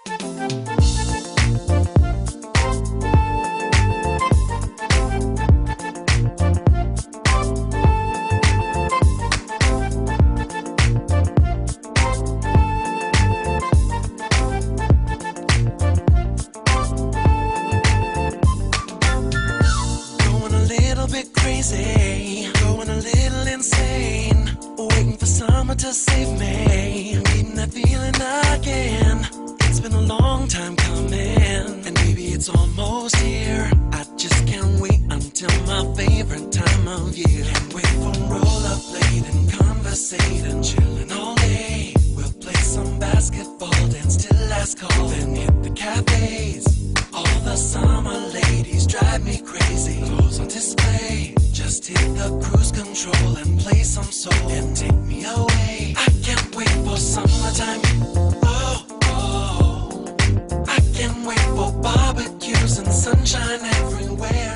Going a little bit crazy, going a little insane, waiting for summer to save me, needing that feeling again. It's been a long time coming, and maybe it's almost here. I just can't wait until my favorite time of year. Can't wait for rollerblade and conversate and chilling all day. We'll play some basketball, dance till last call, then hit the cafes. All the summer ladies drive me crazy. Clothes on display, just hit the cruise control and play some soul and take me away. I can't wait for summertime. Oh, oh. I can't wait for barbecues and sunshine everywhere.